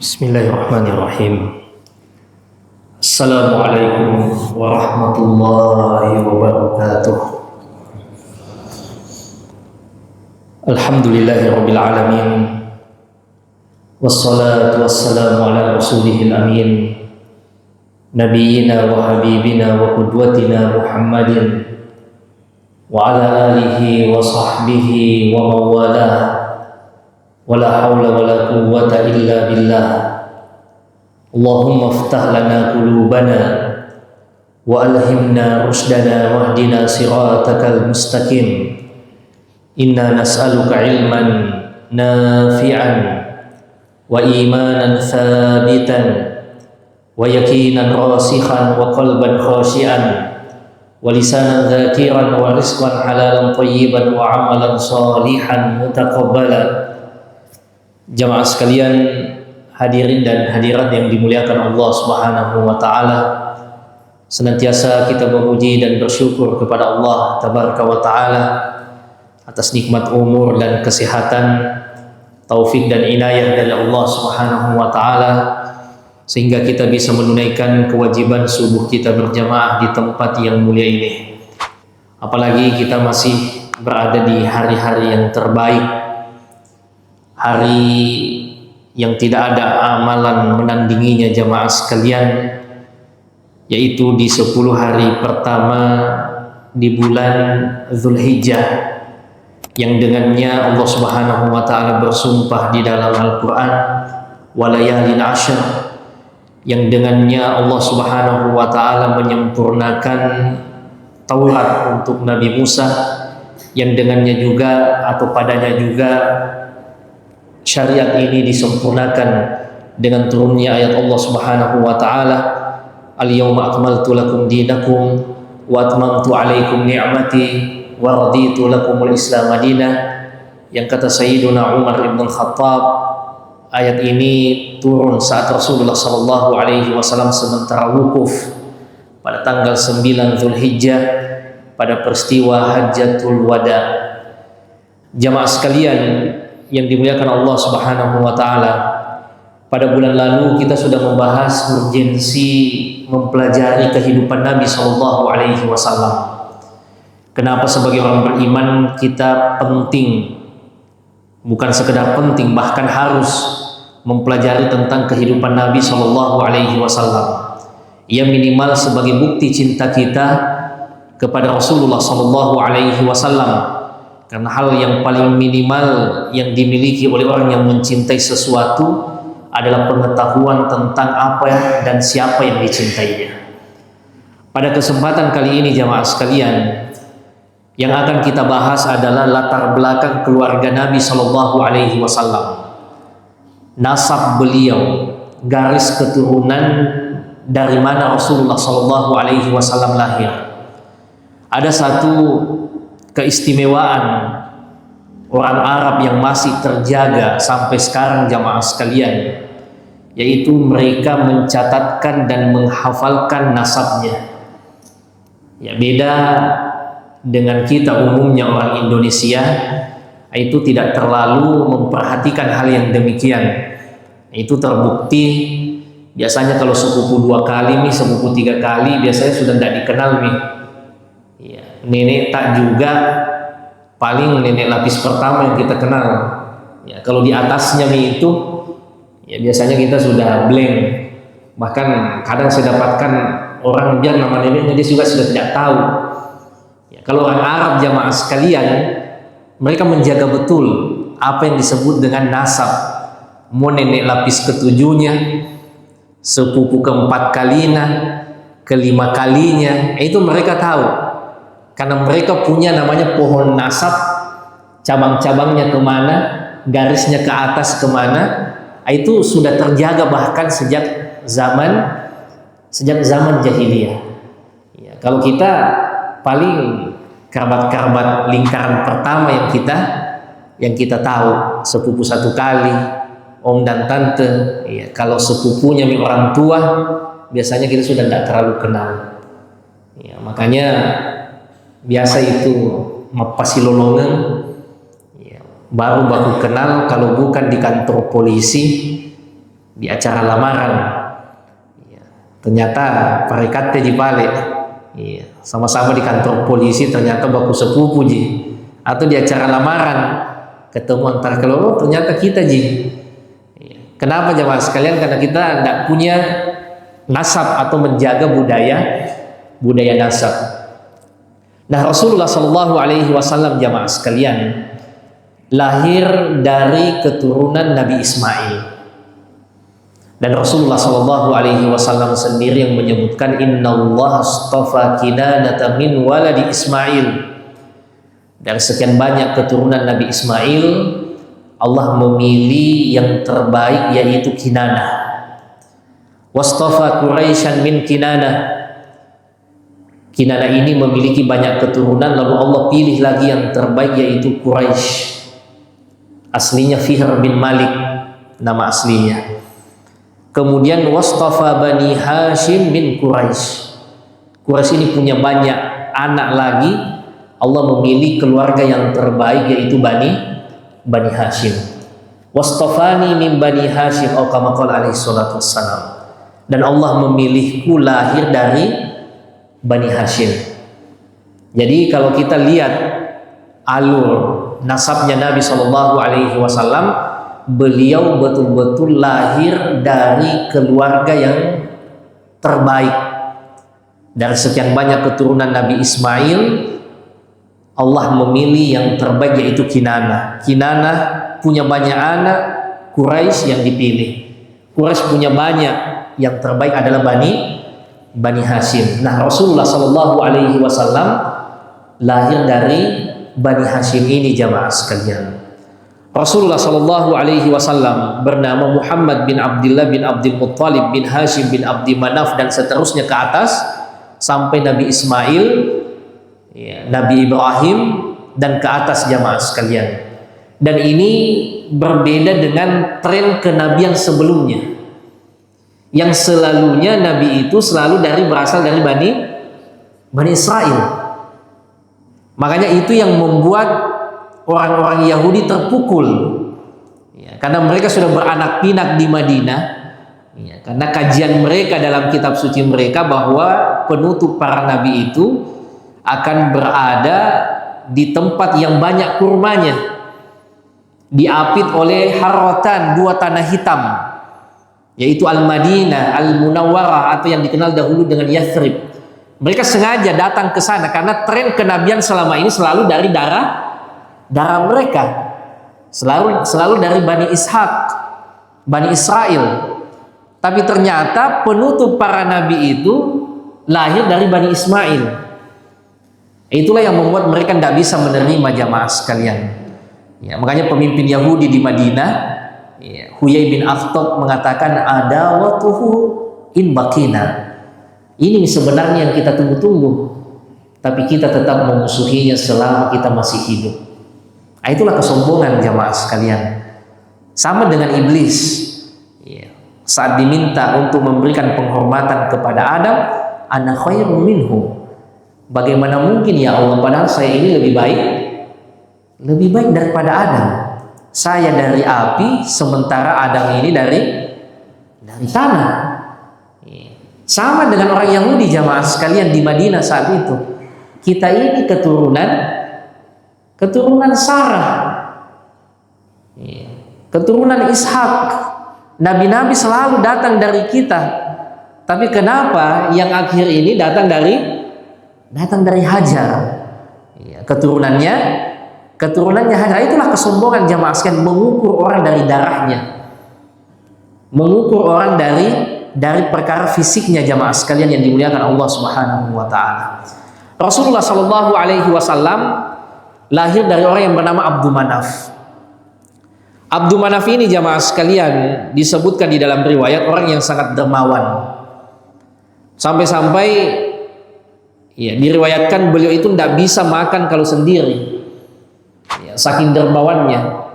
Bismillahirrahmanirrahim. Assalamualaikum warahmatullahi wabarakatuh. Alhamdulillahirabbil alamin. Wassalatu wassalamu ala rasulihil amin. Nabiyyina wa habibina wa qudwatina Muhammadin wa ala alihi wa sahbihi wa mawalah. Wala haula wala quwwata illa billah. Allahumma iftah lana qulubana wa alhimna rusdana wahdina siratakal mustaqim. Inna nas'aluka ilman nafi'an wa imanan thabitan wa yaqinan rasikhan wa qalban khashi'an wa lisanan dzakiran wa rizqan halalan thayyiban wa amalan salihan mutaqabbalan. Jamaah sekalian, hadirin dan hadirat yang dimuliakan Allah Subhanahu wa taala. Senantiasa kita memuji dan bersyukur kepada Allah Tabaraka wa taala atas nikmat umur dan kesehatan, taufik dan inayah dari Allah Subhanahu wa taala sehingga kita bisa menunaikan kewajiban subuh kita berjamaah di tempat yang mulia ini. Apalagi kita masih berada di hari-hari yang terbaik, hari yang tidak ada amalan menandinginya jamaah sekalian, yaitu di 10 hari pertama di bulan Dzulhijjah, yang dengannya Allah Subhanahu wa taala bersumpah di dalam Al-Qur'an walayalin ashr, yang dengannya Allah Subhanahu wa taala menyempurnakan Taurat untuk Nabi Musa, yang dengannya juga atau padanya juga syariat ini disempurnakan dengan turunnya ayat Allah Subhanahu wa taala, al-yauma akmaltu lakum dinakum wa atmamtu alaikum ni'mati wa raditu lakumul islam madinah, yang kata Sayyiduna Umar ibn Khattab, ayat ini turun saat Rasulullah sallallahu alaihi wasallam sementara wukuf pada tanggal 9 Dzulhijjah pada peristiwa Hajjatul Wada. Jamaah sekalian yang dimuliakan Allah Subhanahu wa taala, pada bulan lalu kita sudah membahas urgensi mempelajari kehidupan Nabi sallallahu alaihi wasallam. Kenapa sebagai orang beriman kita penting, bukan sekedar penting, bahkan harus mempelajari tentang kehidupan Nabi sallallahu alaihi wasallam. Ya minimal sebagai bukti cinta kita kepada Rasulullah sallallahu alaihi wasallam. Karena hal yang paling minimal yang dimiliki oleh orang yang mencintai sesuatu adalah pengetahuan tentang apa dan siapa yang dicintainya. Pada kesempatan kali ini jamaah sekalian, yang akan kita bahas adalah latar belakang keluarga Nabi Shallallahu Alaihi Wasallam, nasab beliau, garis keturunan dari mana Rasulullah Shallallahu Alaihi Wasallam lahir. Ada satu keistimewaan orang Arab yang masih terjaga sampai sekarang jamaah sekalian, yaitu mereka mencatatkan dan menghafalkan nasabnya. Ya, beda dengan kita umumnya orang Indonesia, itu tidak terlalu memperhatikan hal yang demikian. Itu terbukti biasanya kalau sepupu 2 kali nih, sepupu 3 kali biasanya sudah tidak dikenal nih. Nenek tak juga, paling nenek lapis pertama yang kita kenal. Ya, kalau di atasnya itu, ya biasanya kita sudah blank. Bahkan kadang saya dapatkan orang biar nama neneknya dia juga sudah tidak tahu. Ya, kalau orang Arab jamaah sekalian, mereka menjaga betul apa yang disebut dengan nasab. Mau nenek lapis ketujuhnya, sepupu keempat kalinya, kelima kalinya, itu mereka tahu. Karena mereka punya namanya pohon nasab, cabang-cabangnya kemana, garisnya ke atas kemana, itu sudah terjaga bahkan sejak zaman jahiliyah. Ya, kalau kita paling kerabat-kerabat lingkaran pertama yang kita tahu, sepupu 1 kali, om dan tante. Ya, kalau sepupunya orang tua, biasanya kita sudah tidak terlalu kenal. Ya, makanya biasa itu mapasilolongan, ya, baru baku kenal kalau bukan di kantor polisi di acara lamaran. Ya, ternyata perekat ji balik. Ya, sama-sama di kantor polisi ternyata baku sepupu ji. Atau di acara lamaran ketemu antar keluarga ternyata kita ji. Ya. Kenapa jemaah sekalian? Karena kita tidak punya nasab atau menjaga budaya nasab. Nah, Rasulullah Shallallahu Alaihi Wasallam jemaah sekalian lahir dari keturunan Nabi Ismail, dan Rasulullah Shallallahu Alaihi Wasallam sendiri yang menyebutkan Innallaha astafa Kinanata min waladi Ismail. Dari sekian banyak keturunan Nabi Ismail, Allah memilih yang terbaik yaitu Kinanah. Wastafa Quraisyan min Kinanah. Kinanah ini memiliki banyak keturunan, lalu Allah pilih lagi yang terbaik yaitu Quraisy. Aslinya Fihr bin Malik nama aslinya. Kemudian wastafa Bani Hashim min Quraisy. Quraisy ini punya banyak anak lagi. Allah memilih keluarga yang terbaik yaitu Bani Hashim. Wastafani min Bani Hashim atau kama qala alaihi salatu wassalam. Dan Allah memilihku lahir dari Bani Hashim. Jadi kalau kita lihat alur nasabnya Nabi Shallallahu Alaihi Wasallam, beliau betul-betul lahir dari keluarga yang terbaik. Dari sekian banyak keturunan Nabi Ismail, Allah memilih yang terbaik yaitu Kinanah. Kinanah punya banyak anak, Quraisy yang dipilih. Quraisy punya banyak, yang terbaik adalah Bani Hashim. Nah, Rasulullah Shallallahu Alaihi Wasallam lahir dari Bani Hashim ini jamaah sekalian. Rasulullah Shallallahu Alaihi Wasallam bernama Muhammad bin Abdullah bin Abdul Muttalib bin Hashim bin Abdi Manaf dan seterusnya ke atas sampai Nabi Ismail, ya, Nabi Ibrahim dan ke atas jamaah sekalian. Dan ini berbeda dengan tren kenabian sebelumnya. Yang selalunya Nabi itu selalu berasal dari Bani Israel. Makanya itu yang membuat orang-orang Yahudi terpukul, ya, karena mereka sudah beranak pinak di Madinah, ya, karena kajian mereka dalam kitab suci mereka bahwa penutup para nabi itu akan berada di tempat yang banyak kurmanya, diapit oleh harrotan, dua tanah hitam, yaitu Al-Madinah, Al-Munawwarah atau yang dikenal dahulu dengan Yathrib. Mereka sengaja datang ke sana karena tren kenabian selama ini selalu dari darah mereka, selalu dari Bani Ishak, Bani Israel. Tapi ternyata penutup para nabi itu lahir dari Bani Ismail. Itulah yang membuat mereka tidak bisa menerima jamaah sekalian. Ya, makanya pemimpin Yahudi di Madinah, ya, Huyai bin Akhtab mengatakan adawatuhu in bakina. Ini sebenarnya yang kita tunggu-tunggu, tapi kita tetap memusuhinya selama kita masih hidup. Nah, itulah kesombongan jamaah sekalian. Sama dengan iblis, ya, saat diminta untuk memberikan penghormatan kepada Adam, ana khairum minhu. Bagaimana mungkin ya Allah, padahal saya ini lebih baik daripada Adam. Saya dari api, sementara Adam ini dari tanah. Sama dengan orang Yahudi jamaah sekalian di Madinah saat itu. Kita ini keturunan Sarah, keturunan Ishak. Nabi-nabi selalu datang dari kita. Tapi kenapa yang akhir ini datang dari Hajar? Keturunannya Hajar. Itulah kesombongan jamaah sekalian, mengukur orang dari darahnya, mengukur orang dari perkara fisiknya jamaah sekalian yang dimuliakan Allah Subhanahu wa taala. Rasulullah Shallallahu Alaihi Wasallam lahir dari orang yang bernama Abdul Manaf. Abdul Manaf ini jamaah sekalian disebutkan di dalam riwayat orang yang sangat dermawan. Sampai-sampai ya, diriwayatkan beliau itu tidak bisa makan kalau sendiri. Ya, saking dermawannya.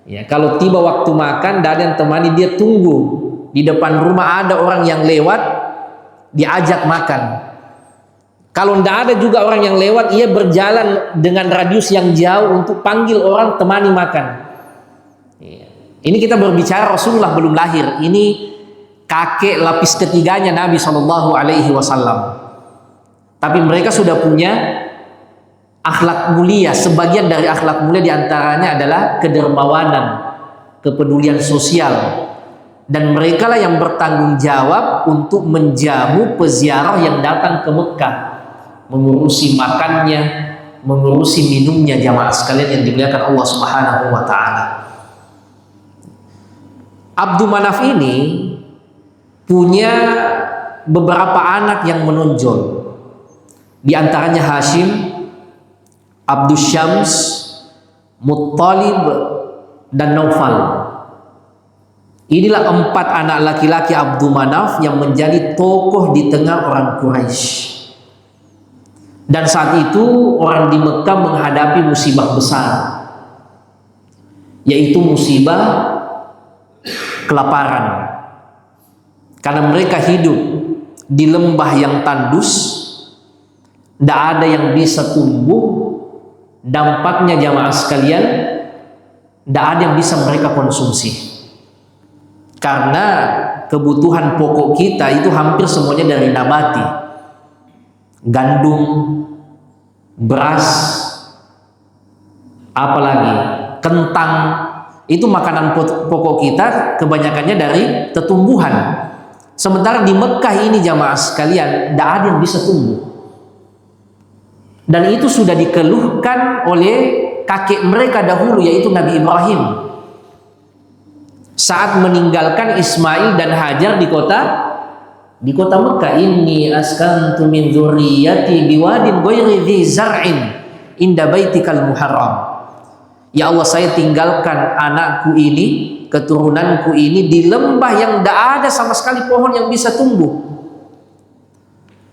Ya, kalau tiba waktu makan, tidak ada yang temani, dia tunggu di depan rumah, ada orang yang lewat, diajak makan. Kalau tidak ada juga orang yang lewat, ia berjalan dengan radius yang jauh untuk panggil orang temani makan. Ini kita berbicara Rasulullah belum lahir. Ini kakek lapis ketiganya Nabi Shallallahu Alaihi Wasallam. Tapi mereka sudah punya akhlak mulia. Sebagian dari akhlak mulia diantaranya adalah kedermawanan, kepedulian sosial. Dan mereka lah yang bertanggung jawab untuk menjamu peziarah yang datang ke Mekah, mengurusi makannya, mengurusi minumnya, jamaah sekalian yang dimuliakan Allah Subhanahu wa taala. Abdul Manaf ini punya beberapa anak yang menonjol. Di antaranya Hashim, Abdul Syams, Muttalib, dan Naufal. Inilah 4 anak laki-laki Abdul Manaf yang menjadi tokoh di tengah orang Quraisy. Dan saat itu orang di Mekah menghadapi musibah besar, yaitu musibah kelaparan. Karena mereka hidup di lembah yang tandus, tidak ada yang bisa tumbuh. Dampaknya jamaah sekalian, tidak ada yang bisa mereka konsumsi. Karena kebutuhan pokok kita itu hampir semuanya dari nabati. Gandum, beras, apalagi kentang, itu makanan pokok kita kebanyakannya dari tetumbuhan. Sementara di Mekah ini jamaah sekalian, tidak ada yang bisa tumbuh. Dan itu sudah dikeluhkan oleh kakek mereka dahulu, yaitu Nabi Ibrahim. Saat meninggalkan Ismail dan Hajar di kota Mekah, inni askantu min dzurriyyati biwadin ghairi dzi zar'in inda baitikal muharram. Ya Allah, saya tinggalkan anakku ini, keturunanku ini di lembah yang tidak ada sama sekali pohon yang bisa tumbuh.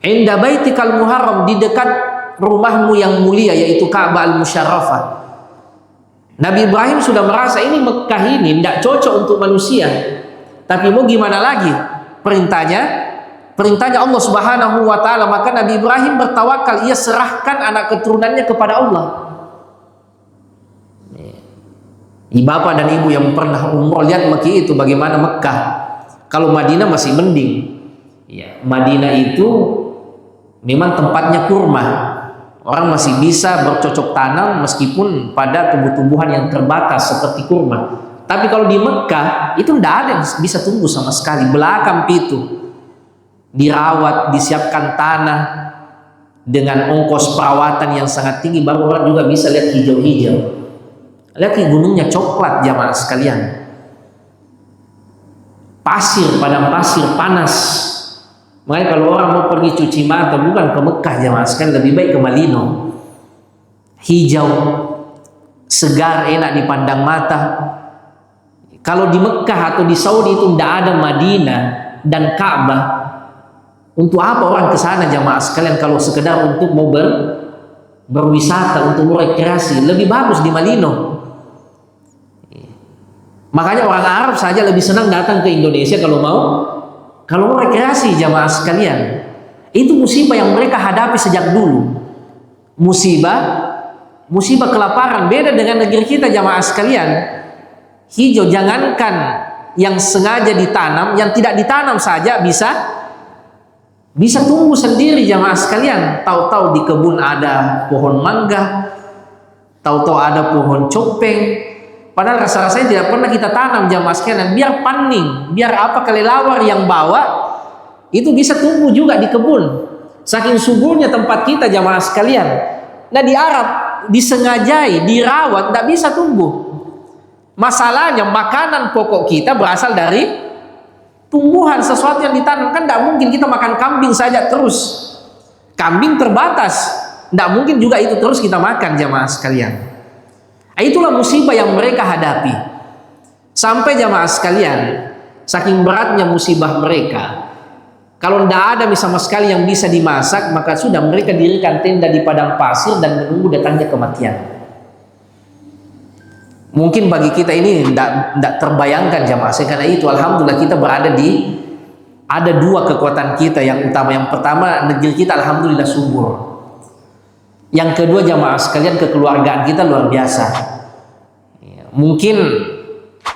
Inda baitikal muharram, di dekat rumahmu yang mulia, yaitu Ka'bah al-Musyarrafah. Nabi Ibrahim sudah merasa ini Mekah ini tidak cocok untuk manusia. Tapi mau gimana lagi? Perintahnya Allah Subhanahu wa taala, maka Nabi Ibrahim bertawakal, ia serahkan anak keturunannya kepada Allah. Bapak dan ibu yang pernah umroh, lihat Mekah itu bagaimana Mekah. Kalau Madinah masih mending. Ya, Madinah itu memang tempatnya kurma. Orang masih bisa bercocok tanam meskipun pada tumbuh-tumbuhan yang terbatas seperti kurma. Tapi kalau di Mekah itu tidak ada yang bisa tumbuh sama sekali. Belakang itu dirawat, disiapkan tanah dengan ongkos perawatan yang sangat tinggi, baru orang juga bisa lihat hijau-hijau. Lihat gunungnya coklat jamaah sekalian. Pasir, padang pasir panas. Makanya kalau orang mau pergi cuci mata bukan ke Mekah jamaah sekalian, lebih baik ke Malino. Hijau, segar, enak dipandang mata. Kalau di Mekah atau di Saudi itu tidak ada Madinah dan Ka'bah. Untuk apa orang ke sana jamaah sekalian kalau sekedar untuk mau berwisata, untuk rekreasi? Lebih bagus di Malino. Makanya orang Arab saja lebih senang datang ke Indonesia kalau mau rekreasi jamaah sekalian. Itu musibah yang mereka hadapi sejak dulu. Musibah kelaparan. Beda dengan negeri kita jamaah sekalian. Hijau, jangankan yang sengaja ditanam, yang tidak ditanam saja bisa tumbuh sendiri jamaah sekalian. Tahu-tahu di kebun ada pohon mangga, tahu-tahu ada pohon copeng. Padahal rasa-rasanya tidak pernah kita tanam jamaah sekalian. Biar paning, biar apa kelelawar yang bawa itu bisa tumbuh juga di kebun. Saking suburnya tempat kita jamaah sekalian. Nah di Arab disengajai, dirawat, tidak bisa tumbuh. Masalahnya makanan pokok kita berasal dari tumbuhan, sesuatu yang ditanam. Kan tidak mungkin kita makan kambing saja terus. Kambing terbatas, tidak mungkin juga itu terus kita makan jamaah sekalian. Itulah musibah yang mereka hadapi. Sampai jamaah sekalian, saking beratnya musibah mereka, kalau tidak ada sama sekali yang bisa dimasak, maka sudah mereka dirikan tenda di padang pasir dan menunggu datangnya kematian. Mungkin bagi kita ini tidak terbayangkan jamaah sekalian. Karena itu alhamdulillah kita berada ada dua kekuatan kita yang utama. Yang pertama, negeri kita alhamdulillah subur. Yang kedua jamaah sekalian, kekeluargaan kita luar biasa. Mungkin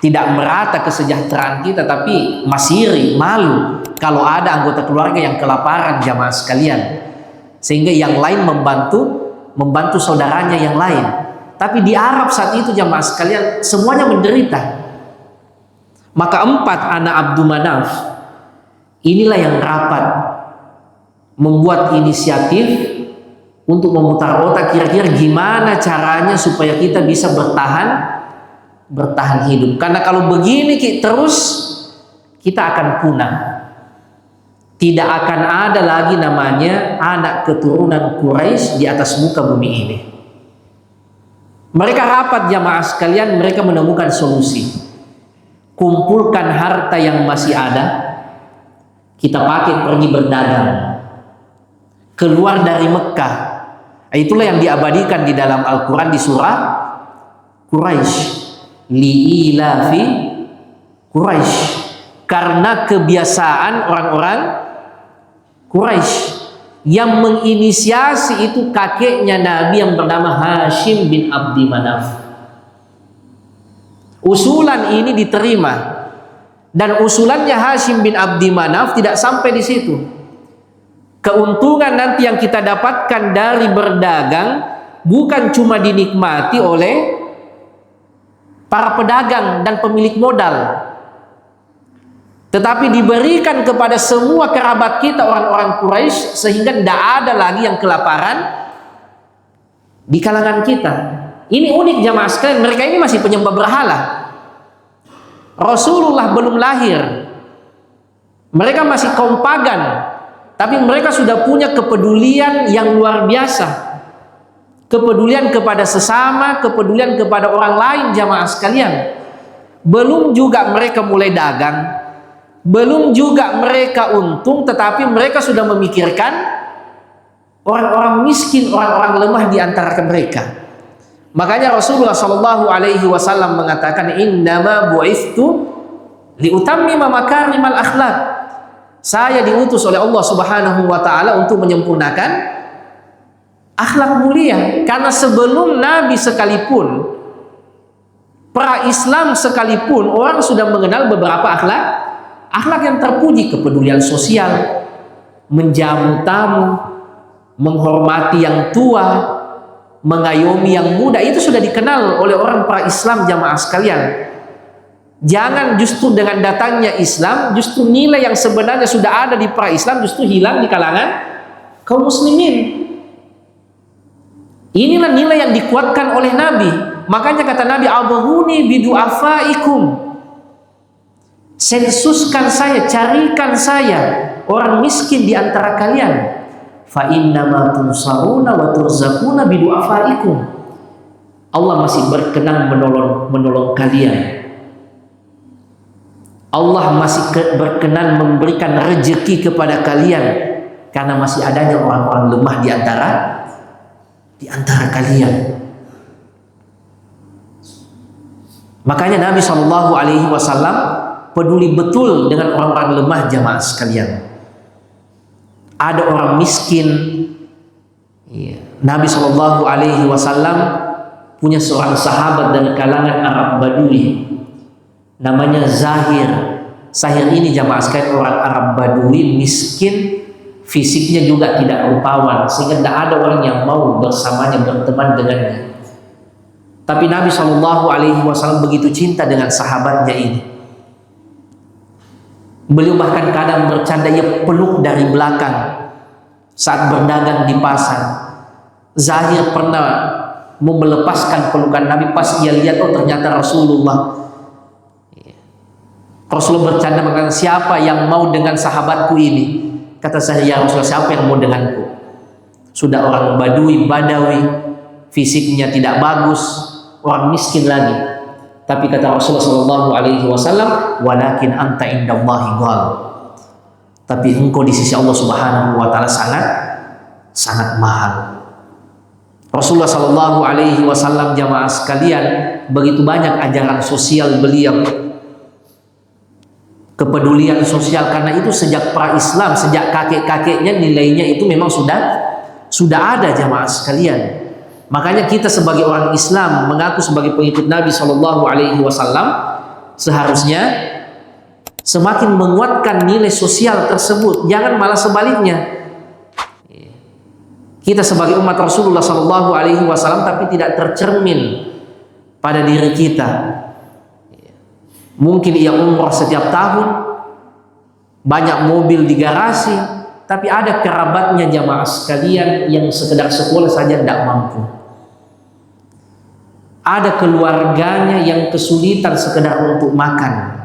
tidak merata kesejahteraan kita, tapi masih iri, malu kalau ada anggota keluarga yang kelaparan jamaah sekalian, sehingga yang lain membantu saudaranya yang lain. Tapi di Arab saat itu jamaah sekalian semuanya menderita. Maka 4 anak Abdul Manaf inilah yang rapat membuat inisiatif untuk memutar otak kira-kira gimana caranya supaya kita bisa bertahan hidup. Karena kalau begini terus kita akan punah. Tidak akan ada lagi namanya anak keturunan Quraisy di atas muka bumi ini. Mereka rapat jamaah sekalian, mereka menemukan solusi. Kumpulkan harta yang masih ada, kita pakai pergi berdagang. Keluar dari Mekah. Itulah yang diabadikan di dalam Al-Quran di surah Quraisy. Li'ilafi Quraisy. Karena kebiasaan orang-orang Quraisy yang menginisiasi itu kakeknya Nabi yang bernama Hashim bin Abdi Manaf. Usulan ini diterima, dan usulannya Hashim bin Abdi Manaf tidak sampai di situ. Keuntungan nanti yang kita dapatkan dari berdagang bukan cuma dinikmati oleh para pedagang dan pemilik modal, tetapi diberikan kepada semua kerabat kita orang-orang Quraisy, sehingga tidak ada lagi yang kelaparan di kalangan kita. Ini unik jamaah sekalian, mereka ini masih penyembah berhala. Rasulullah belum lahir, mereka masih kaum pagan, tapi mereka sudah punya kepedulian yang luar biasa. Kepedulian kepada sesama, kepedulian kepada orang lain jamaah sekalian. Belum juga mereka mulai dagang, belum juga mereka untung, tetapi mereka sudah memikirkan orang-orang miskin, orang-orang lemah di antara mereka. Makanya Rasulullah Shallallahu Alaihi Wasallam mengatakan, innama bu'ithtu liutammima makarimal akhlak. Saya diutus oleh Allah Subhanahu wa taala untuk menyempurnakan akhlak mulia. Karena sebelum Nabi sekalipun, pra Islam sekalipun, orang sudah mengenal beberapa akhlak yang terpuji. Kepedulian sosial, menjamu tamu, menghormati yang tua, mengayomi yang muda, itu sudah dikenal oleh orang pra Islam jamaah sekalian. Jangan justru dengan datangnya Islam, justru nilai yang sebenarnya sudah ada di pra Islam justru hilang di kalangan kaum muslimin. Inilah nilai yang dikuatkan oleh Nabi. Makanya kata Nabi, abghuni bidu'afaikum, sensuskan saya, carikan saya orang miskin di antara kalian. Fa innama tunsaruna wa turzaquna bidu'afaikum. Allah masih berkenan menolong kalian. Allah masih berkenan memberikan rezeki kepada kalian karena masih adanya orang-orang lemah di antara kalian. Makanya Nabi Shallallahu Alaihi Wasallam peduli betul dengan orang-orang lemah jamaah sekalian. Ada orang miskin, Nabi Shallallahu Alaihi Wasallam punya seorang sahabat dari kalangan Arab Badui, namanya Zahir. Zahir ini jamaah sekalian orang Arab Badui, miskin, fisiknya juga tidak rupawan, sehingga tidak ada orang yang mau bersamanya, berteman dengannya. Tapi Nabi Shallallahu Alaihi Wasallam begitu cinta dengan sahabatnya ini. Beliau bahkan kadang bercanda, ia peluk dari belakang saat berdagang di pasar. Zahir pernah mau melepaskan pelukan Nabi, pas ia lihat, oh ternyata Rasulullah. Rasulullah bercanda mengatakan, siapa yang mau dengan sahabatku ini? Kata saya, ya Rasulullah, siapa yang mau denganku? Sudah orang Badui, Badawi, fisiknya tidak bagus, orang miskin lagi. Tapi kata Rasulullah Shallallahu Alaihi Wasallam, walakin anta indallahi ghal. Tapi engkau di sisi Allah Subhanahu Wa Taala sangat mahal. Rasulullah Shallallahu Alaihi Wasallam jamaah sekalian, begitu banyak ajaran sosial beliau, kepedulian sosial, karena itu sejak pra Islam, sejak kakek-kakeknya nilainya itu memang sudah ada jamaah sekalian. Makanya kita sebagai orang Islam mengaku sebagai pengikut Nabi Shallallahu Alaihi Wasallam, seharusnya semakin menguatkan nilai sosial tersebut, jangan malah sebaliknya. Kita sebagai umat Rasulullah Shallallahu Alaihi Wasallam tapi tidak tercermin pada diri kita. Mungkin ia umroh setiap tahun, banyak mobil di garasi, tapi ada kerabatnya jamaah sekalian yang sekedar sekolah saja tidak mampu. Ada keluarganya yang kesulitan sekedar untuk makan.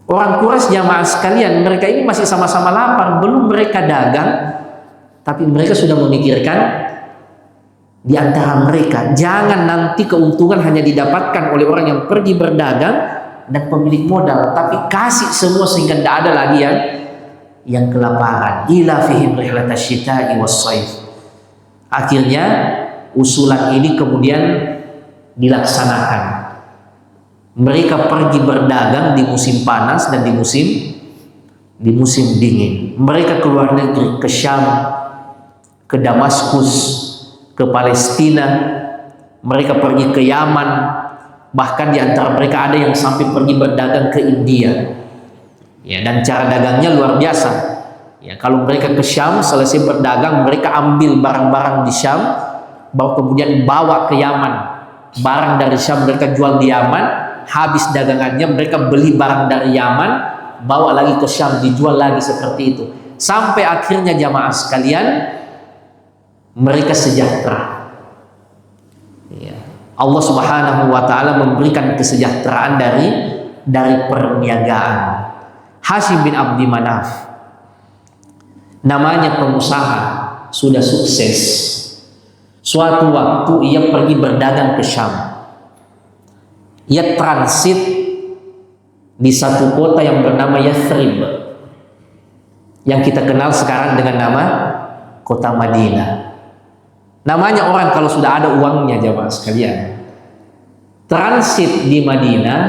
Orang Quraisy jamaah sekalian, mereka ini masih sama-sama lapar, belum mereka dagang, tapi mereka sudah memikirkan di antara mereka, jangan nanti keuntungan hanya didapatkan oleh orang yang pergi berdagang dan pemilik modal, tapi kasih semua sehingga tidak ada lagi yang kelaparan. Ila fihim rihlatash syita'i was-shaif. Akhirnya usulan ini kemudian dilaksanakan. Mereka pergi berdagang di musim panas dan di musim dingin. Mereka keluar negeri, ke Syam, ke Damaskus, ke Palestina. Mereka pergi ke Yaman. Bahkan di antara mereka ada yang sampai pergi berdagang ke India. Ya, dan cara dagangnya luar biasa. Ya, kalau mereka ke Syam, selesai berdagang, mereka ambil barang-barang di Syam, kemudian bawa ke Yaman. Barang dari Syam mereka jual di Yaman. Habis dagangannya mereka beli barang dari Yaman, bawa lagi ke Syam, dijual lagi seperti itu. Sampai akhirnya jamaah sekalian, mereka sejahtera. Ya. Allah Subhanahu wa Ta'ala memberikan kesejahteraan dari perniagaan. Hashim bin Abdi Manaf, namanya pengusaha, sudah sukses. Suatu waktu ia pergi berdagang ke Syam. Ia transit di satu kota yang bernama Yathrib, yang kita kenal sekarang dengan nama kota Madinah. Namanya orang kalau sudah ada uangnya jamaah sekalian. Transit di Madinah,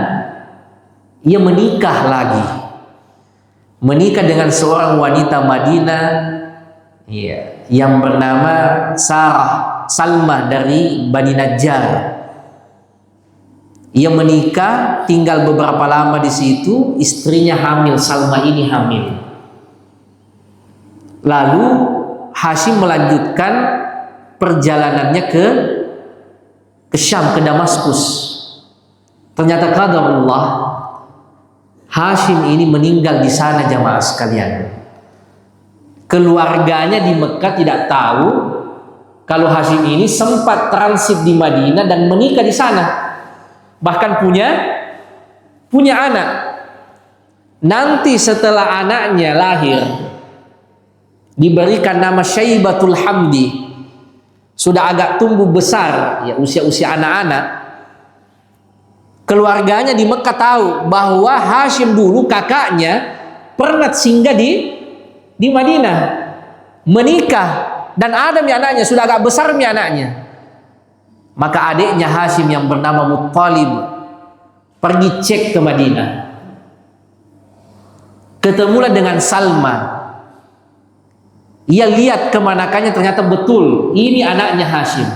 ia menikah lagi. Menikah dengan seorang wanita Madinah, ya, yang bernama Salma dari Bani Najjar. Ia menikah, tinggal beberapa lama di situ, istrinya hamil, Salma ini hamil. Lalu Hashim melanjutkan perjalanannya ke Syam, ke Damaskus. Ternyata qadarullah, Hashim ini meninggal di sana jamaah sekalian. Keluarganya di Mekah tidak tahu kalau Hashim ini sempat transit di Madinah dan menikah di sana. Bahkan punya anak. Nanti setelah anaknya lahir, diberikan nama Syaibatul Hamdi. Sudah agak tumbuh besar, ya, usia-usia anak-anak. Keluarganya di Mekah tahu bahwa Hashim dulu kakaknya pernah singgah di Madinah, menikah, dan ada anaknya, sudah agak besar anaknya. Maka adiknya Hashim yang bernama Muttalib pergi cek ke Madinah. Ketemulah dengan Salma. Ia lihat kemanakannya, ternyata betul ini anaknya Hashim.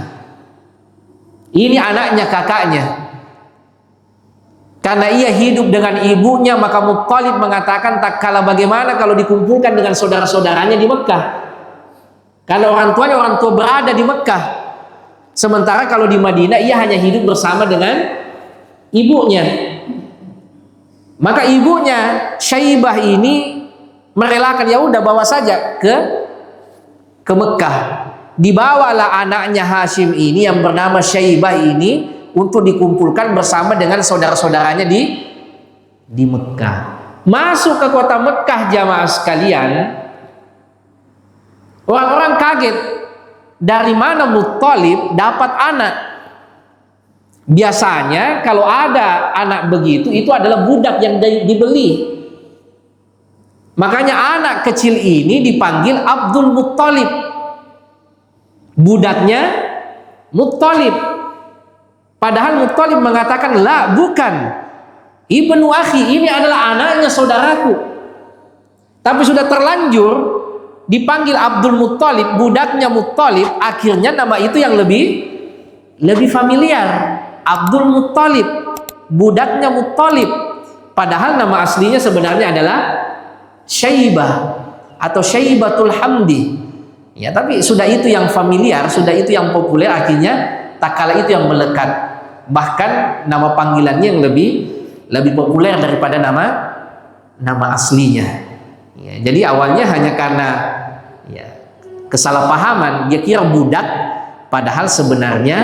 Ini anaknya kakaknya. Karena ia hidup dengan ibunya, maka Muttalib mengatakan, tak kalah bagaimana kalau dikumpulkan dengan saudara-saudaranya di Mekah. Karena orang tua berada di Mekah. Sementara kalau di Madinah ia hanya hidup bersama dengan ibunya. Maka ibunya Syaibah ini merelakan, ya udah bawa saja ke Mekah. Dibawalah anaknya Hashim ini yang bernama Syaibah ini untuk dikumpulkan bersama dengan saudara-saudaranya di Mekah. Masuk ke kota Mekah jamaah sekalian, orang-orang kaget. Dari mana Muttalib dapat anak? Biasanya kalau ada anak begitu, itu adalah budak yang dibeli. Makanya anak kecil ini dipanggil Abdul Muttalib, budaknya Muttalib. Padahal Muttalib mengatakan, la, bukan, ibnu akhi, ini adalah anaknya saudaraku. Tapi sudah terlanjur dipanggil Abdul Muttalib, budaknya Muttalib, akhirnya nama itu yang lebih familiar, Abdul Muttalib. budaknya Muttalib. Padahal nama aslinya sebenarnya adalah Syaibah atau Syaibatul Hamdi. Ya, tapi sudah itu yang familiar, sudah itu yang populer, akhirnya tak kala itu yang melekat. Bahkan nama panggilannya yang lebih populer daripada nama aslinya. Ya, jadi awalnya hanya karena ya, kesalahpahaman, dia kira budak, padahal sebenarnya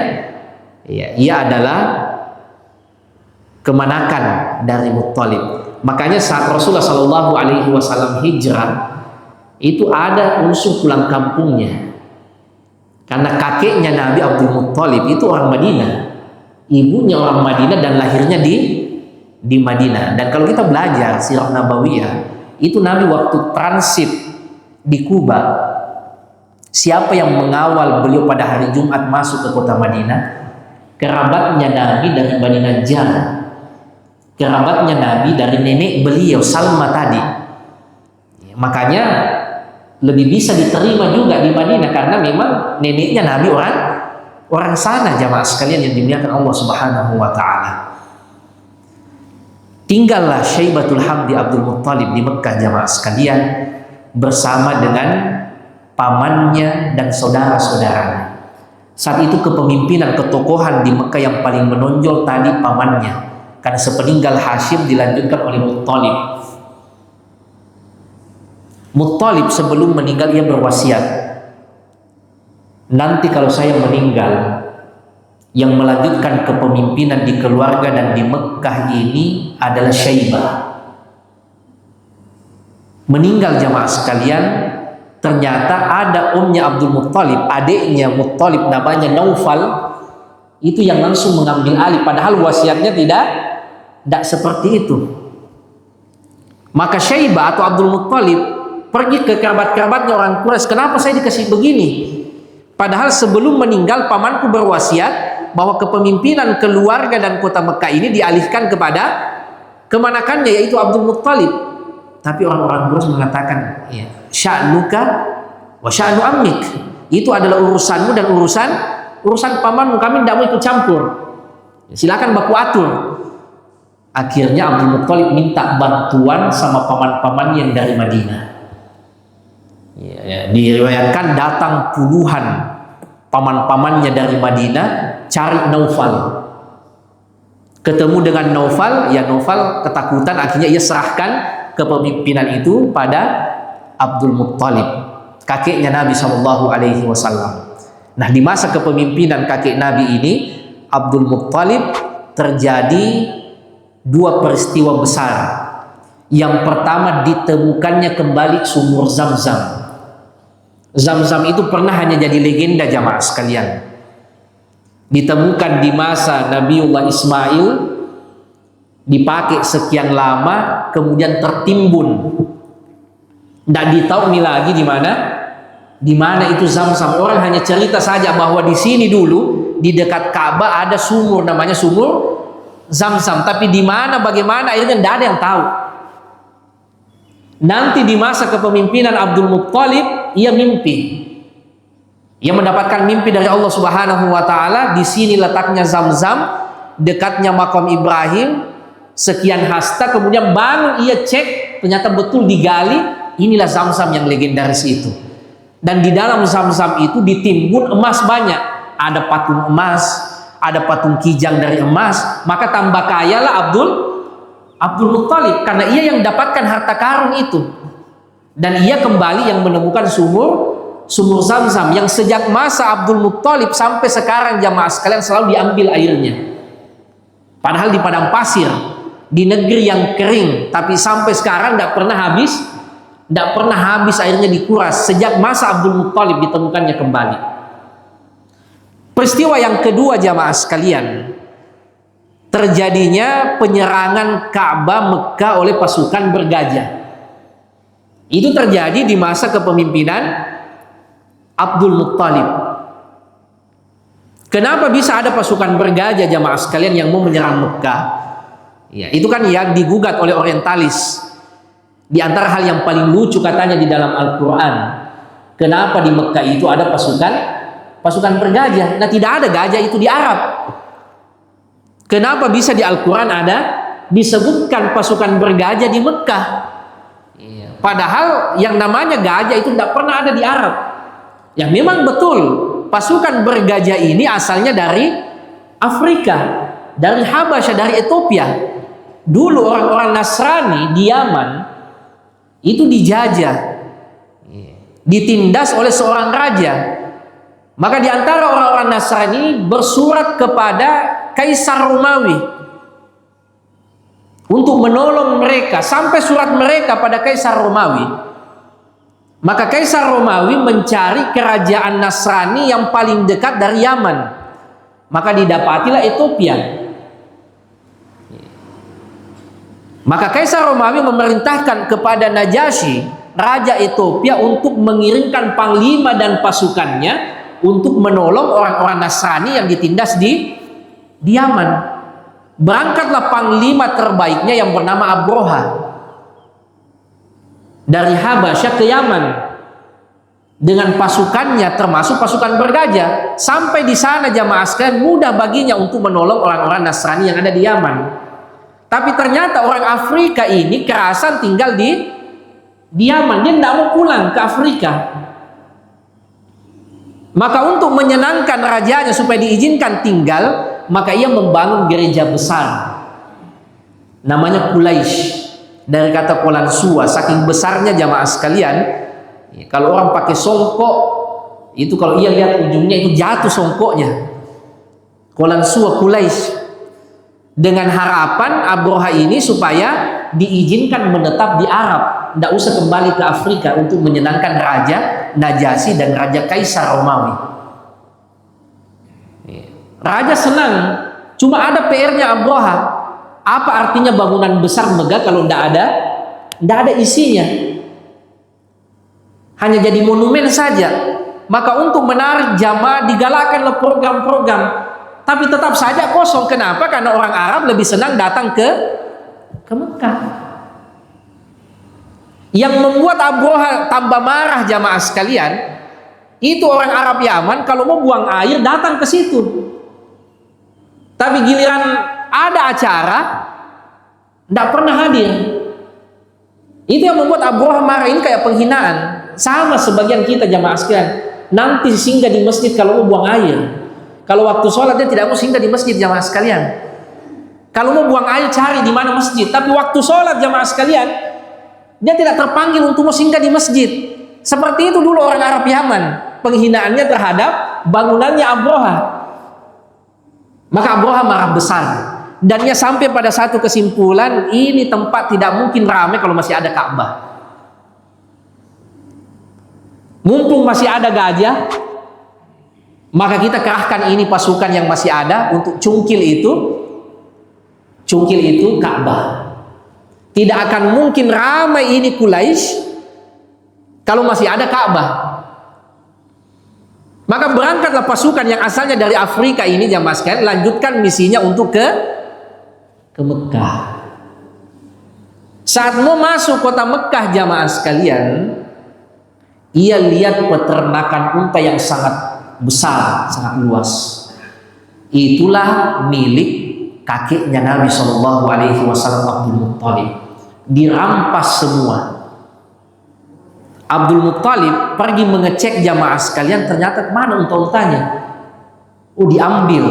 ya, ia adalah kemanakan dari Muttalib. Makanya saat Rasulullah Shallallahu Alaihi Wasallam hijrah, itu ada unsur pulang kampungnya, karena kakeknya Nabi Abdul Muttalib itu orang Madinah, ibunya orang Madinah dan lahirnya di Madinah. Dan kalau kita belajar sirah nabawiyah, itu Nabi waktu transit di Kuba, siapa yang mengawal beliau pada hari Jumat masuk ke kota Madinah? Kerabatnya Nabi dari Bani Najjar, kerabatnya Nabi dari nenek beliau Salma tadi. Makanya lebih bisa diterima juga di Madinah, karena memang neneknya Nabi orang sana, jamaah sekalian yang dimuliakan Allah Subhanahu wa taala. Tinggallah Syaibatul Hamdi Abdul Muttalib di Mekah, jamaah sekalian, bersama dengan pamannya dan saudara-saudaranya. Saat itu kepemimpinan ketokohan di Mekah yang paling menonjol tadi pamannya, karena sepeninggal Hashim dilanjutkan oleh Muttalib. Muttalib sebelum meninggal ia berwasiat, nanti kalau saya meninggal, yang melanjutkan kepemimpinan di keluarga dan di Mekah ini adalah Syaibah. Meninggal, jamaah sekalian, ternyata ada omnya Abdul Muttalib, adiknya Muttalib namanya Naufal, itu yang langsung mengambil alih, padahal wasiatnya tidak seperti itu. Maka Syaibah atau Abdul Muttalib pergi ke kerabat-kerabatnya orang Quraisy, kenapa saya dikasih begini? Padahal sebelum meninggal pamanku berwasiat bahwa kepemimpinan keluarga dan kota Mekah ini dialihkan kepada kemanakannya, yaitu Abdul Muttalib. Tapi orang-orang Quraisy mengatakan, ya, sya'nuka wa sya'nu ammik, itu adalah urusanmu dan urusan pamanmu, kami tidak mau ikut campur, silakan baku atur. Akhirnya Abdul Muttalib minta bantuan sama paman-paman yang dari Madinah. Ya, diriwayatkan datang puluhan paman-pamannya dari Madinah cari Naufal. Ketemu dengan Naufal, ya Naufal ketakutan, akhirnya ia serahkan kepemimpinan itu pada Abdul Muttalib, kakeknya Nabi Shallallahu Alaihi Wasallam. Nah, di masa kepemimpinan kakek Nabi ini, Abdul Muttalib, terjadi dua peristiwa besar. Yang pertama, ditemukannya kembali sumur Zam-Zam. Zam-Zam itu pernah hanya jadi legenda, jamaah sekalian. Ditemukan di masa Nabiullah Ismail, dipakai sekian lama, kemudian tertimbun. Tidak ditahu lagi di mana itu Zam-Zam. Orang hanya cerita saja bahwa di sini dulu di dekat Ka'bah ada sumur namanya sumur Zam-Zam, tapi di mana, bagaimana akhirnya tidak ada yang tahu. Nanti di masa kepemimpinan Abdul Muttalib, ia mimpi. Ia mendapatkan mimpi dari Allah Subhanahu wa taala, di sini letaknya Zam-Zam, dekatnya makam Ibrahim, sekian hasta. Kemudian bangun, ia cek, ternyata betul digali, inilah Zam-Zam yang legendaris itu. Dan di dalam Zam-Zam itu ditimbun emas banyak. Ada patung emas, ada patung kijang dari emas. Maka tambah kayalah Abdul Muttalib, karena ia yang dapatkan harta karun itu. Dan ia kembali yang menemukan sumur Zam-Zam yang sejak masa Abdul Muttalib sampai sekarang, jamaah sekalian, selalu diambil airnya. Padahal di padang pasir, di negeri yang kering, tapi sampai sekarang tidak pernah habis airnya dikuras. Sejak masa Abdul Muttalib ditemukannya kembali. Peristiwa yang kedua, jamaah sekalian, terjadinya penyerangan Ka'bah Mekah oleh pasukan bergajah. Itu terjadi di masa kepemimpinan Abdul Muttalib. Kenapa bisa ada pasukan bergajah, jamaah sekalian, yang mau menyerang Mekah? Ya, itu kan yang digugat oleh orientalis. Di antara hal yang paling lucu katanya di dalam Al-Quran, kenapa di Mekah itu ada pasukan bergajah? Nah, tidak ada gajah itu di Arab. Kenapa bisa di Al-Quran ada disebutkan pasukan bergajah di Mekah? Padahal yang namanya gajah itu tidak pernah ada di Arab. Ya memang betul, pasukan bergajah ini asalnya dari Afrika, dari Habasyah, dari Ethiopia. Dulu orang-orang Nasrani di Yaman itu dijajah, ditindas oleh seorang raja. Maka di antara orang-orang Nasrani bersurat kepada Kaisar Romawi untuk menolong mereka, sampai surat mereka pada Kaisar Romawi. Maka Kaisar Romawi mencari kerajaan Nasrani yang paling dekat dari Yaman. Maka didapatilah Ethiopia. Maka Kaisar Romawi memerintahkan kepada Najasyi, raja Ethiopia, untuk mengirimkan panglima dan pasukannya untuk menolong orang-orang Nasrani yang ditindas di Yaman. Berangkatlah panglima terbaiknya yang bernama Abroha dari Habasyah ke Yaman dengan pasukannya, termasuk pasukan bergajah. Sampai di sana jamaah sekalian, mudah baginya untuk menolong orang-orang Nasrani yang ada di Yaman. Tapi ternyata orang Afrika ini kerasan tinggal di Yaman, dia tidak mau pulang ke Afrika. Maka untuk menyenangkan rajanya supaya diizinkan tinggal, maka ia membangun gereja besar namanya Quraisy, dari kata Qolansua. Saking besarnya jamaah sekalian, kalau orang pakai songkok itu, kalau ia lihat ujungnya itu jatuh songkoknya. Qolansua Quraisy, dengan harapan Abroha ini supaya diizinkan menetap di Arab, tidak usah kembali ke Afrika, untuk menyenangkan Raja Najasyi dan Raja Kaisar Romawi. Raja senang, cuma ada PR-nya Abroha. Apa artinya bangunan besar megah kalau tidak ada isinya? Hanya jadi monumen saja. Maka untuk menarik jamaah digalakkanlah program-program, tapi tetap saja kosong. Kenapa? Karena orang Arab lebih senang datang ke Mekah. Yang membuat Abroha tambah marah jamaah sekalian, itu orang Arab Yaman kalau mau buang air datang ke situ. Tapi giliran ada acara, tidak pernah hadir. Itu yang membuat Abroha marah. Ini kayak penghinaan. Sama sebagian kita jamaah sekalian, nanti singgah di masjid kalau mau buang air. Kalau waktu sholat dia tidak mau singgah di masjid jamaah sekalian. Kalau mau buang air cari di mana masjid. Tapi waktu sholat jamaah sekalian, dia tidak terpanggil untuk mau singgah di masjid. Seperti itu dulu orang Arab Yaman, penghinaannya terhadap bangunannya Abroha. Maka Abroha marah besar, dan ia sampai pada satu kesimpulan, ini tempat tidak mungkin ramai kalau masih ada Ka'bah. Mumpung masih ada gajah, maka kita kerahkan ini pasukan yang masih ada untuk cungkil itu Ka'bah. Tidak akan mungkin ramai ini Quraisy kalau masih ada Ka'bah. Maka berangkatlah pasukan yang asalnya dari Afrika ini jamaah sekalian, lanjutkan misinya untuk ke Mekah. Saat mau masuk kota Mekah jamaah sekalian, ia lihat peternakan unta yang sangat besar, sangat luas. Itulah milik kakeknya Nabi SAW, Abdul Muttalib. Dirampas semua. Abdul Muttalib pergi mengecek jamaah sekalian, ternyata mana unta-untanya? Oh, diambil.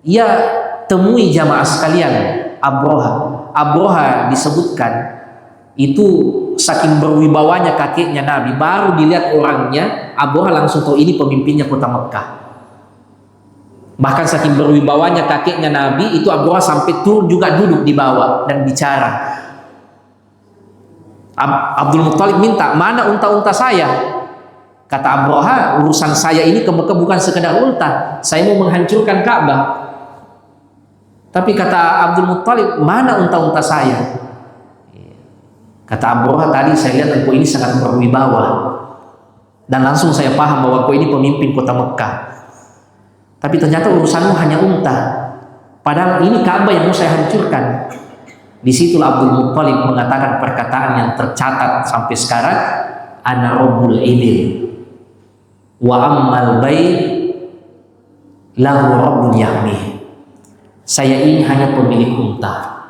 Ia temui jamaah sekalian Abroha disebutkan itu saking berwibawanya kakeknya Nabi, baru dilihat orangnya Abroha langsung tahu ini pemimpinnya kota Mekah. Bahkan saking berwibawanya kakeknya Nabi itu, Abroha sampai turun juga duduk di bawah dan bicara. Abdul Muttalib minta, mana unta-unta saya? Kata Abroha, urusan saya ini ke Mekah bukan sekedar unta, saya mau menghancurkan Ka'bah. Tapi kata Abdul Muttalib, mana unta-unta saya? Kata Abroha, tadi saya lihat engkau ini sangat berwibawa, dan langsung saya paham bahwa engkau ini pemimpin kota Mekah. Tapi ternyata urusanmu hanya unta, padahal ini Ka'bah yang mau saya hancurkan. Disitulah Abdul Muttalib mengatakan perkataan yang tercatat sampai sekarang, ana rabbul ibil wa ammal bait lahu rabbun yahmih. Saya ini hanya pemilik unta.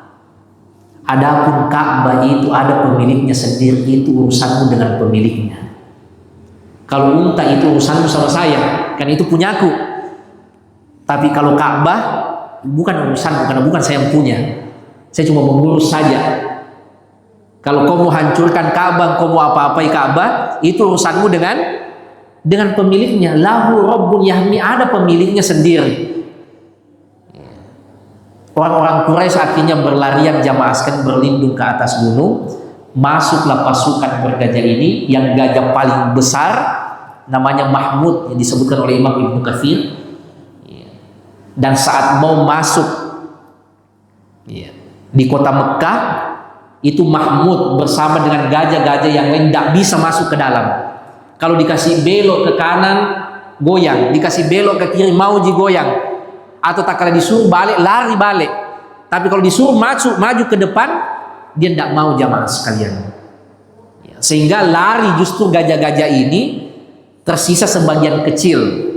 Adapun Ka'bah itu ada pemiliknya sendiri, itu urusanmu dengan pemiliknya. Kalau unta itu urusanmu sama saya, kan itu punyaku. Tapi kalau Ka'bah bukan urusanku, karena bukan saya yang punya. Saya cuma mengurus saja. Kalau kau mau hancurkan Ka'bah, kau mau apa-apai Ka'bah, itu urusanmu dengan pemiliknya. Lahu Rabbun yahmi, ada pemiliknya sendiri. Orang-orang Quraisy akhirnya berlarian jamaah sekalian berlindung ke atas gunung. Masuklah pasukan bergajah ini, yang gajah paling besar namanya Mahmud, yang disebutkan oleh Imam Ibnu Katsir. Dan saat mau masuk di kota Mekah, itu Mahmud bersama dengan gajah-gajah yang lain tidak bisa masuk ke dalam. Kalau dikasih belok ke kanan, goyang. Dikasih belok ke kiri, mau digoyang. Atau tak kala disuruh balik, lari balik. Tapi kalau disuruh maju ke depan, dia tidak mau jamaah sekalian. Sehingga lari justru gajah-gajah ini, tersisa sebagian kecil.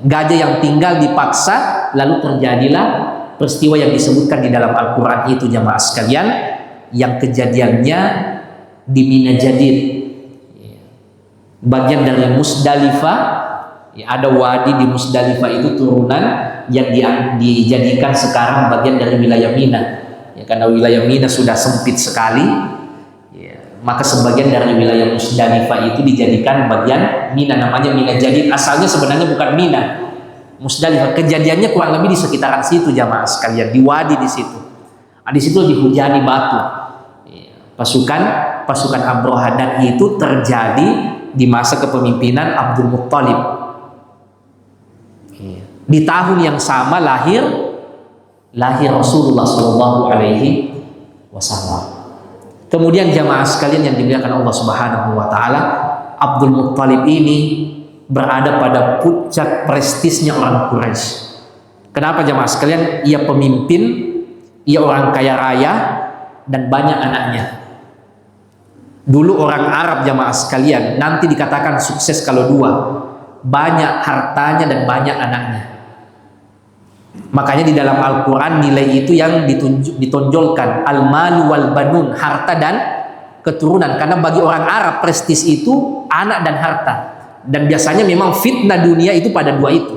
Gajah yang tinggal dipaksa, lalu terjadilah peristiwa yang disebutkan di dalam Al-Quran itu jamaah sekalian, yang kejadiannya di Mina Jadid, bagian dari Musdalifah. Ada wadi di Musdalifah itu turunan yang dijadikan sekarang bagian dari wilayah Mina. Karena wilayah Mina sudah sempit sekali, maka sebagian dari wilayah Musdalifah itu dijadikan bagian Mina, namanya Mina Jadid. Asalnya sebenarnya bukan Mina, Musdalifah. Kejadiannya kurang lebih di sekitaran situ jamaah sekalian, di wadi di situ. Di situ dihujani batu. Pasukan Abraha, dan itu terjadi di masa kepemimpinan Abdul Muttalib. Di tahun yang sama lahir Rasulullah Shallallahu Alaihi Wasallam. Kemudian jamaah sekalian yang dimuliakan Allah Subhanahu Wa Taala, Abdul Muttalib ini berada pada puncak prestisnya orang Quraisy. Kenapa jamaah sekalian? Ia pemimpin, ia orang kaya raya, dan banyak anaknya. Dulu orang Arab jamaah sekalian nanti dikatakan sukses kalau dua, banyak hartanya dan banyak anaknya. Makanya di dalam Al-Quran nilai itu yang ditonjolkan, al-malu wal banun, harta dan keturunan. Karena bagi orang Arab prestis itu anak dan harta, dan biasanya memang fitnah dunia itu pada dua itu,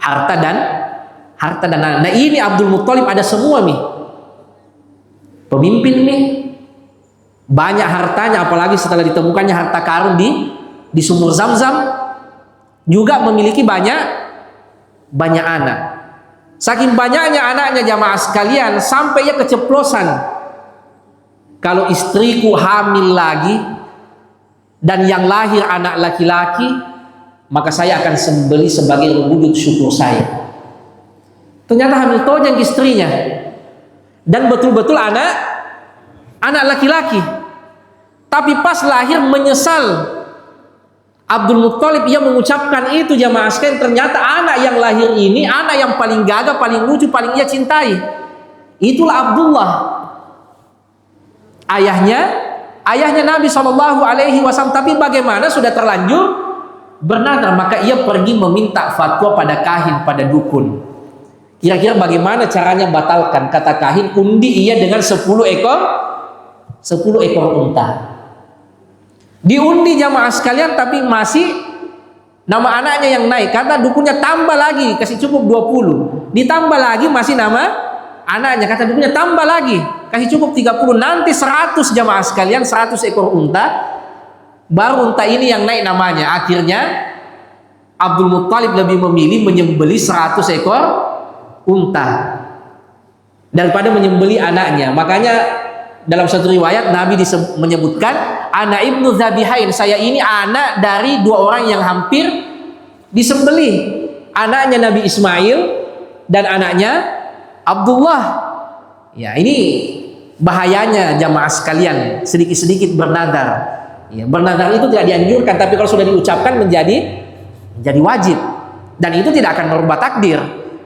harta dan anak. Nah ini Abdul Muttalib ada semua nih, pemimpin nih, banyak hartanya, apalagi setelah ditemukannya harta karun di sumur Zam-Zam, juga memiliki banyak anak. Saking banyaknya anaknya jamaah sekalian, sampai ia keceplosan, kalau istriku hamil lagi dan yang lahir anak laki-laki, maka saya akan sembelih sebagai wujud syukur saya. Ternyata hamil tojeng istrinya, dan betul-betul anak laki-laki. Tapi pas lahir menyesal Abdul Muttalib, ia mengucapkan itu jamaah sekalian, ternyata anak yang lahir ini anak yang paling gagah, paling lucu, paling ia cintai. Itulah Abdullah, ayahnya Nabi SAW. Tapi bagaimana sudah terlanjur bernadar, maka ia pergi meminta fatwa pada kahin, pada dukun. Kira-kira bagaimana caranya batalkan? Kata kahin, undi ia dengan 10 ekor unta. Diundi jamaah sekalian, tapi masih nama anaknya yang naik. Kata dukunnya tambah lagi, kasih cukup 20. Ditambah lagi masih nama anaknya. Kata dukunnya tambah lagi, kasih cukup 30. Nanti 100 jamaah sekalian, 100 ekor unta. Baru unta ini yang naik namanya. Akhirnya Abdul Muttalib lebih memilih menyembeli 100 ekor unta daripada menyembeli anaknya. Makanya dalam satu riwayat Nabi menyebutkan, ana ibnu Zabihain, saya ini anak dari dua orang yang hampir disembelih, anaknya Nabi Ismail dan anaknya Abdullah. Ya, ini bahayanya jamaah sekalian, sedikit-sedikit bernadar. Ya, bernadar itu tidak dianjurkan, tapi kalau sudah diucapkan menjadi wajib, dan itu tidak akan merubah takdir.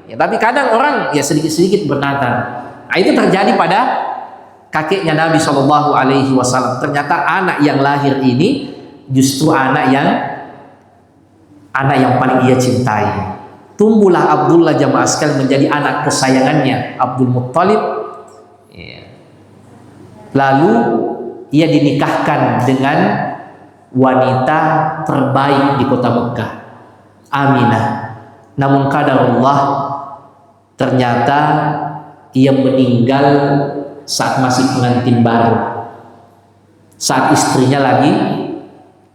Ya, tapi kadang orang ya sedikit-sedikit bernadar. Nah, itu terjadi pada kakeknya Nabi SAW. Ternyata anak yang lahir ini justru anak yang paling ia cintai. tumbuhlah Abdullah jamaah sekalian menjadi anak kesayangannya Abdul Muttalib. Lalu ia dinikahkan dengan wanita terbaik di kota Mekah, Aminah. Namun qadarullah, ternyata ia meninggal saat masih pengantin baru, saat istrinya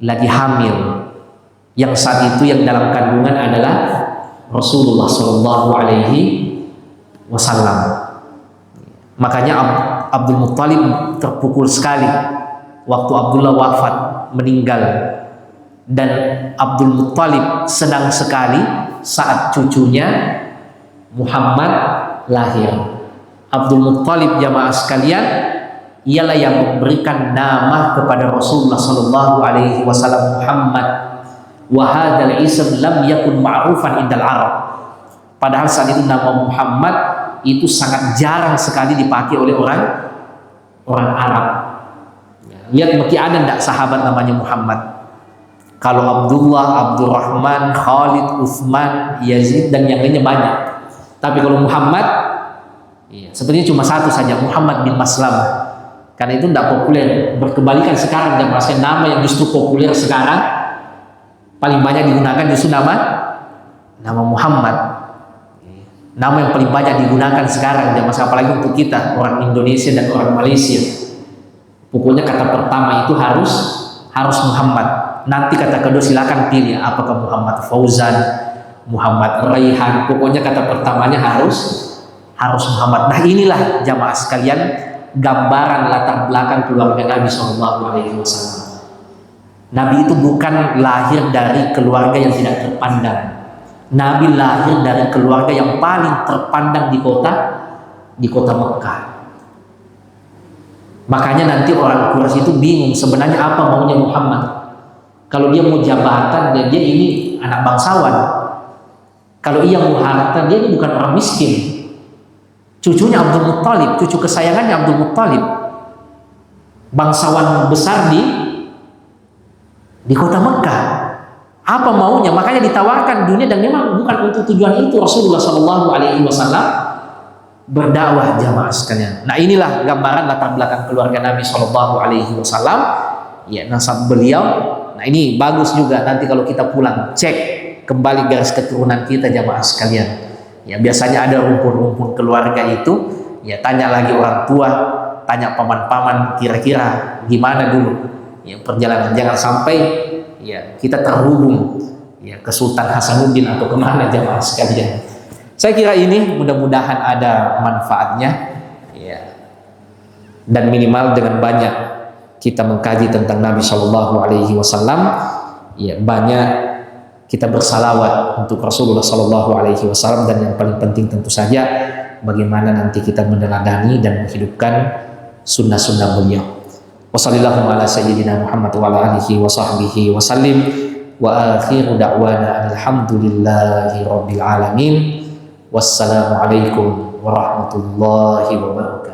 lagi hamil, yang saat itu yang dalam kandungan adalah Rasulullah Shallallahu Alaihi Wasallam. Makanya Abdul Muttalib terpukul sekali waktu Abdullah wafat, meninggal, dan Abdul Muttalib senang sekali saat cucunya Muhammad lahir. Abdul Muttalib jamaah sekalian ialah yang memberikan nama kepada Rasulullah Sallallahu Alaihi Wasallam Muhammad. Wa hadzal ism lam yakun ma'rufan indal Arab. Padahal saat itu nama Muhammad itu sangat jarang sekali dipakai oleh orang Arab. Lihat mungkin ada tidak sahabat namanya Muhammad. Kalau Abdullah, Abdurrahman, Khalid, Utsman, Yazid dan yang lainnya banyak. Tapi kalau Muhammad, sepertinya cuma satu saja, Muhammad bin Maslamah. Karena itu tidak populer. Berkebalikan sekarang, dan maksudnya nama yang justru populer sekarang paling banyak digunakan justru nama Muhammad. Nama yang paling banyak digunakan sekarang, dan apalagi untuk kita orang Indonesia dan orang Malaysia. Pokoknya kata pertama itu harus Muhammad. Nanti kata kedua silakan pilih apakah Muhammad Fauzan, Muhammad Raihan. Pokoknya kata pertamanya harus Muhammad. Nah, inilah jamaah sekalian gambaran latar belakang keluarga Nabi Shallallahu Alaihi Wasallam. Nabi itu bukan lahir dari keluarga yang tidak terpandang. Nabi lahir dari keluarga yang paling terpandang di kota Mekah. Makanya nanti orang Quraisy itu bingung sebenarnya apa maunya Muhammad. Kalau dia mau jabatan, dia ini anak bangsawan. Kalau ia mau harta, dia ini bukan orang miskin. Cucunya Abdul Muttalib, cucu kesayangannya Abdul Muttalib, bangsawan besar di kota Mekah. Apa maunya? Makanya ditawarkan dunia, dan memang bukan untuk tujuan itu Rasulullah Shallallahu Alaihi Wasallam berdakwah jamaah sekalian. Nah, inilah gambaran latar belakang keluarga Nabi Shallallahu Alaihi Wasallam. Ya, nasab beliau. Nah, ini bagus juga nanti kalau kita pulang cek kembali garis keturunan kita jamaah sekalian. Ya, biasanya ada rumpun-rumpun keluarga itu. Ya, tanya lagi orang tua, tanya paman-paman kira-kira gimana dulu ya perjalanan. Jangan sampai ya kita terhubung ya ke Sultan Hasanuddin atau kemana jamaah sekalian. Saya kira ini mudah-mudahan ada manfaatnya ya, dan minimal dengan banyak kita mengkaji tentang Nabi Shallallahu Alaihi Wasallam ya, banyak kita bersalawat untuk Rasulullah Shallallahu Alaihi Wasallam, dan yang paling penting tentu saja bagaimana nanti kita meneladani dan menghidupkan sunnah-sunnah beliau. Wassallallahu ala sayyidina Muhammad wa ala alihi wa sahbihi wa sallim, wa akhiru da'wana alhamdulillahi rabbil alamin. Wassalamualaikum warahmatullahi wabarakatuh.